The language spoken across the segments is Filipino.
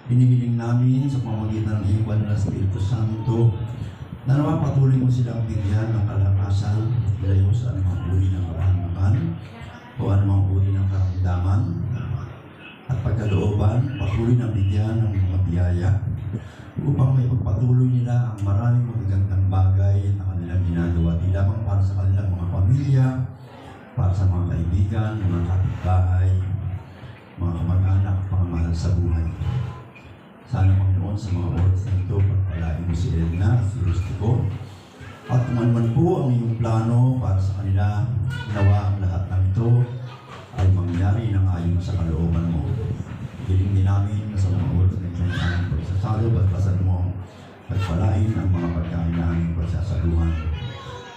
Hinihiling namin sa pamamagitan ng iyong banal na Espiritu Santo na naman patuloy mo silang bigyan ng kalakasan layo sa anumang uri ng kapahamakan o anumang uri ng karamdaman at pagkalooban, patuloy na bigyan ng mga biyaya upang may pagpatuloy nila ang maraming magagandang bagay na kanilang ginagawa, di lamang para sa kanilang mga pamilya, para sa mga kaibigan, mga kapitbahay, mga kamag-anak, mga mahal sa buhay. Sana Panginoon sa mga oras na ito, pagpalain mo si Edna at si Rustico. At kung ano man po ang iyong plano para sa kanila, nawa ang lahat ng ito ay mangyari ng ayon sa kalooban mo. Hiling din namin na sa mga oras na ito ng aming pagsasalo, bastasan mo pagpalain ang mga pagkain na aming pagsasaluhan.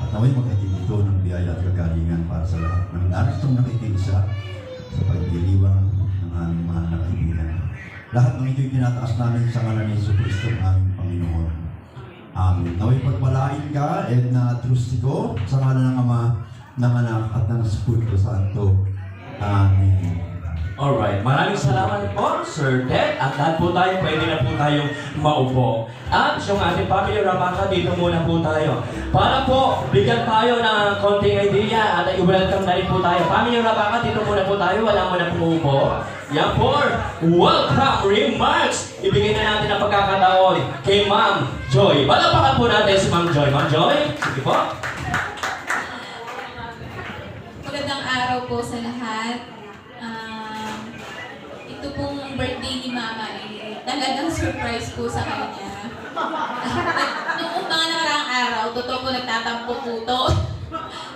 At naway magkatid ito ng biyaya at kagalingan para sa lahat ng naristong nakikinsa sa pagdiriwang ng aming mahal na kaibigan. Lahat ng ito'y tinataas namin sa ngalan ni Jesucristo ang aming Panginoon. Amen. Naway pagpalain ka, Edna at Rustico, sa ngalan ng Ama, ng Anak at ng Espiritu Santo. Amen. Alright, maraming salamat po, Sir Ted. At lahat po tayo, pwede na po tayong maupo. At yung ating family Rabaka, dito muna po tayo. Para po, bigyan tayo ng konting idea at i-welcome na rin po tayo. Family Rabaka, dito muna po tayo, wala mo na pumupo. Yan po, welcome remarks. Ibigay na natin ang pagkakataon kay Ma'am Joy. Palapakan po natin si Ma'am Joy. Ma'am Joy, sige po. Magandang araw po sa lahat. Ito pong birthday ni Mama talagang surprise po sa kanya. Noong mga nakaraang araw, totoo po nagtatampo po ito.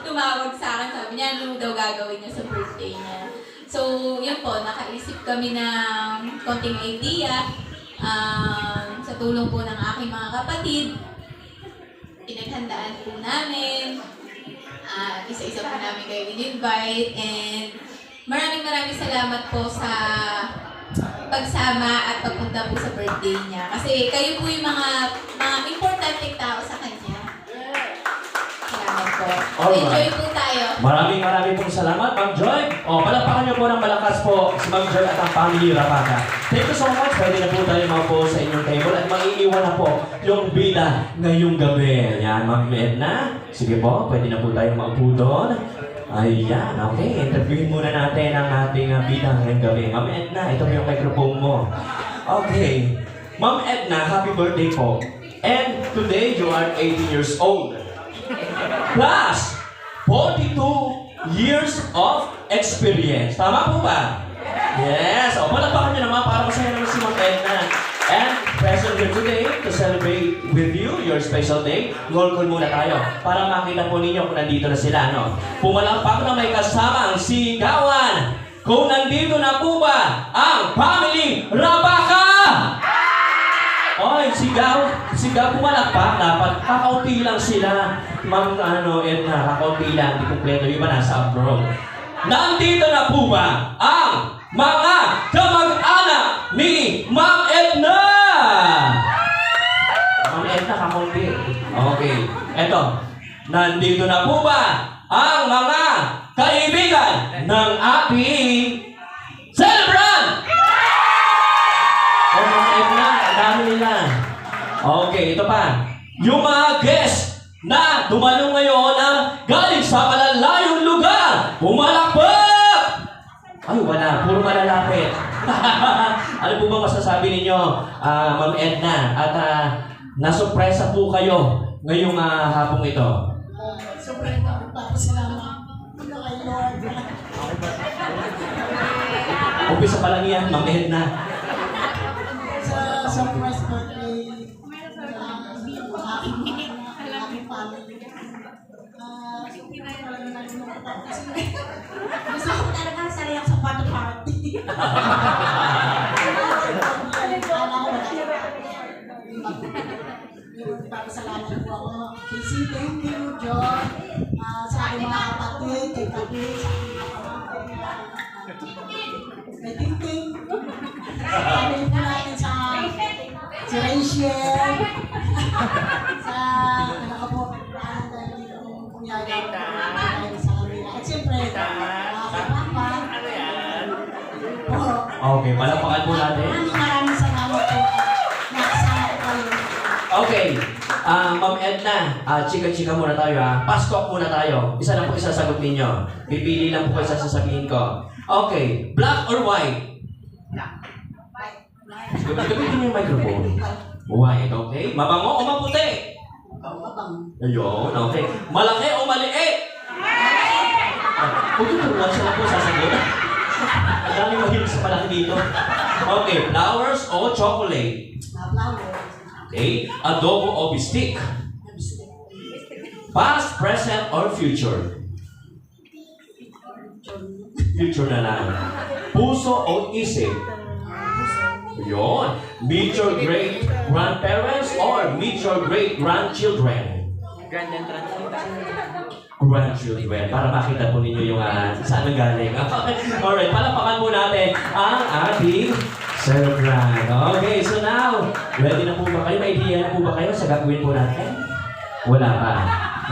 Tumawag sa akin, sabi niya, ano daw gagawin niya sa birthday niya. So, yun po, nakaisip kami ng konting idea sa tulong po ng aking mga kapatid. Pinaghandaan po namin. Isa-isa po namin kayo in-invite. And maraming salamat po sa pagsama at pagpunta po sa birthday niya. Kasi kayo po yung mga importanteng tao sa kanya. Salamat po. Enjoy po tayo. Maraming pong salamat, Ma'am Joy. O, palapakan niyo po ng malakas po si Ma'am Joy at ang family Rabaka. Thank you so much. Pwede na po tayo maupo sa inyong table at mag-iiwan na po yung bida ngayong gabi. Yan, Ma'am Edna. Sige po, pwede na po tayo maupo doon. Ayan, okay. Interviewin muna natin ang ating bida ngayong gabi. Ma'am Edna, ito po yung microphone mo. Okay. Ma'am Edna, happy birthday po. And today, you are 18 years old. Plus, 42 years of experience. Tama po ba? Yes. O, palapakan niyo naman para masaya naman si Ma'am Edna. And present here today to celebrate with you your special day. Roll call muna tayo para makita po ninyo kung nandito na sila. No? Pumalakpak na may kasamang sigawan. Kung nandito na po ba ang family Rabaka? Oy, sigaw pumalakpak. Dapat kakaunti lang sila. Ma'am Edna, kakaunti lang. Di kumpleto. Iba nasa abroad. Nandito na po ba ang mga kamag-anak ni Ma'am Edna? Ma'am Edna, kakunti. Okay. Eto. Nandito na po ba ang mga kaibigan ng ating celebrant? Oh, Ma'am Edna, ang dami nila. Okay, ito pa. Yung mga guests na dumalo ngayon na galing sa malalayong lugar. Pumalakpak! Ay, wala. Puro malalapit. Ano po ba masasabi ninyo, Ma'am Edna? At nasurpresa po kayo ngayong hapong ito. Sobrang papasalamat po na kay Lord. Umpisa pa lang yan, Ma'am Edna. Sa surprise birthday aking family. Gusto ko talaga sariyak sa party. Papasalamat po ako. Casey, thank you, John. Sa aking mga kapatid, kay Kapi, sa aking mga kapatid. Kay Tinting. Sabihin po natin sa si Rachel. Sa anak ko po, kung yaya ko sa kanila. At siyempre, kay Papa. Okay, palapakan po natin. Maraming salamat Okay. Ma'am Edna, chika-chika muna tayo ha. Fast talk muna tayo. Isa lang po isasagot ninyo. Pipili lang po kayo sa sasabihin ko. Okay. Black or white? Gamitin niyo yung microphone. White, okay. Mabango o maputi? Mabang. Ayun, okay. Malaki o maliit? Huwag yung turuan siya lang po sasagot. Ang dami mahilig sa malaki dito. Okay. Flowers o chocolate? Flower. Okay. Adobo o bistik? Past, present, or future? Future na lang. Puso o isip? Yun. Meet your great grandparents or meet your great grandchildren? Grandchildren. Para makita po ninyo yung saan ang galing. Alright, palapakan po natin ang ating celebrant. Okay, so now, ready na po ba kayo? May idea na po ba kayo sa gagawin po natin? Wala pa.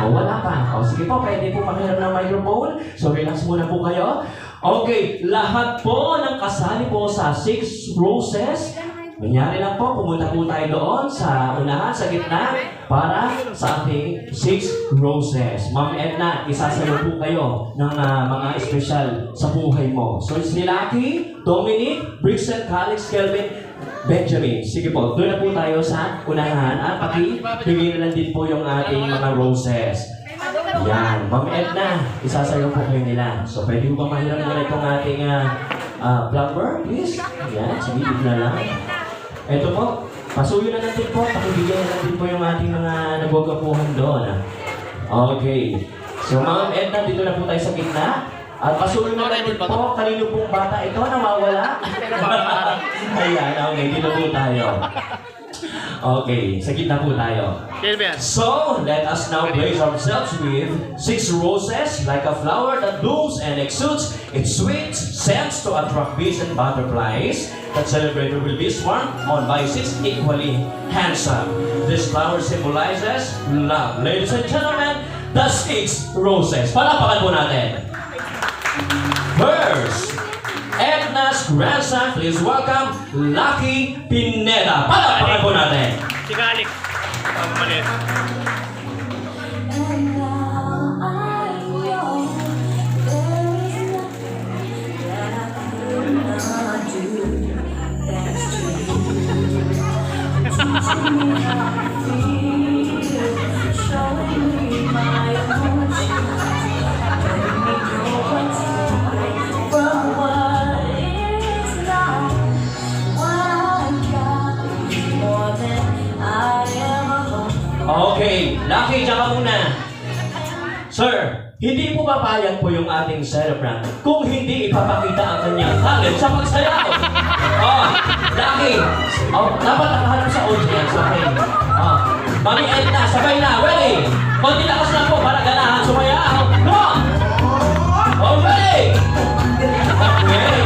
Wala pa. Sige po, pwede po pakiram ng microphone. So relax muna po kayo. Okay, lahat po ng kasali po sa 6 roses. Nangyari lang po, pumunta po tayo doon sa unahan, sa gitna, para sa ating 6 roses. Ma'am Edna, isasayo po kayo ng mga espesyal sa buhay mo. So, si Lucky, Dominic, Brixen, Calix, Kelvin, Benjamin. Sige po, doon na po tayo sa unahan. At bigyan na lang din po yung ating mga roses. Yan. Ma'am Edna, isasayo po kayo nila. So, pwede mo ba mahiram nila itong ating plumber, please? Yan, sige, na lang. Ito po, pasuyo na natin po. Pakibigyan na natin po yung ating mga nagwagapuhan doon. Okay. So, Ma'am Edna, dito na po tayo sa gitna. At pasuyo na natin po. Kanino pong bata ito nawawala? Ayan, okay. Dito po tayo. Okay, sa gitna po tayo. So, let us now brace ourselves with 6 roses like a flower that blooms and exudes its sweet scents to attract bees and butterflies. That celebrator will be swarmed on by 6 equally handsome. This flower symbolizes love. Ladies and gentlemen, the 6 roses. Palapakan po natin. First, Edna's grandson, please welcome Lucky Pineda. Palapakan po natin. Si Galik. Maliit. And now I know there is nothing that I could not do. Thanks to you, teaching me how to feel, showing me my emotions, letting me know what's right from what is not. What I got is more than I ever hoped. Okay, Lucky, diyan ka muna. Sir, hindi po papayag po yung ating celebrant kung hindi ipapakita ang kanyang talent sa pagsayaw. Lucky, dapat nakaharap sa audience, okay? Mami Edna, sabay na, ready? Konti lakas lang po para ganahan sumayaw. Come on! Okay! Okay.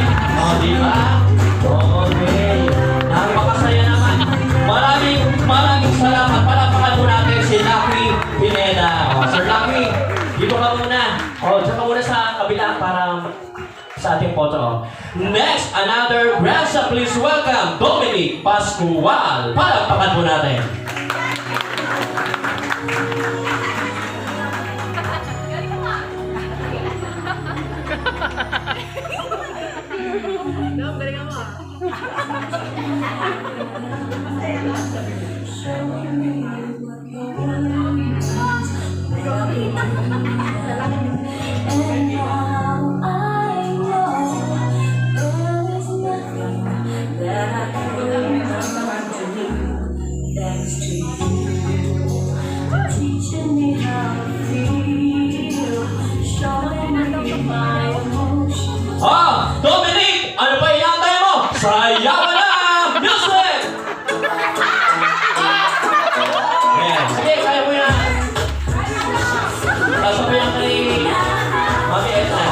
Diba? Okay. Napakasaya naman. Maraming salamat. Palapakan po natin si Lucky Pineda. Sir Lucky, dito ka muna. Diyan ka muna sa kabila para sa ating photo. Next, another grandson. Please welcome Dominic Pascual. Palapakan po natin. And now I know there is nothing that I could not do. Thanks to you, teaching me how to feel, showing me my emotions. Dominic! Ano pa inaantay mo? Sayawan na! Music! Yeah. Sige, kaya mo yan. Sasabihan ka ni Mami Edna.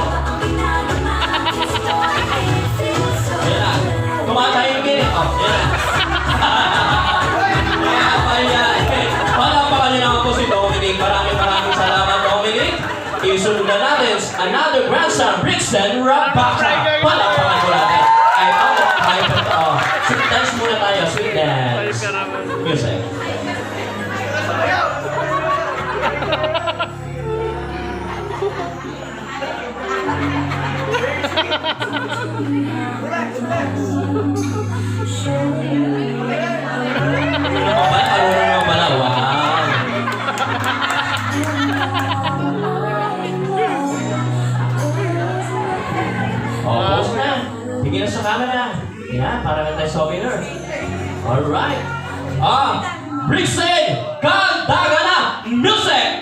Ayan na. Tumatay yung gini. Ayan na. Ayan. Palapakan niyo naman po si Dominic. Maraming salamat, Dominic. Isunod na natin another grandson, Brixen Rabaka. Palapakan ko natin. Ay, sweet dance muna tayo. Sweet dance. Music. Marunong pala. Wow. Pause na. Tingin na sa camera. Yan, para na tayo souvenir. Alright. Brixen Candagana Music!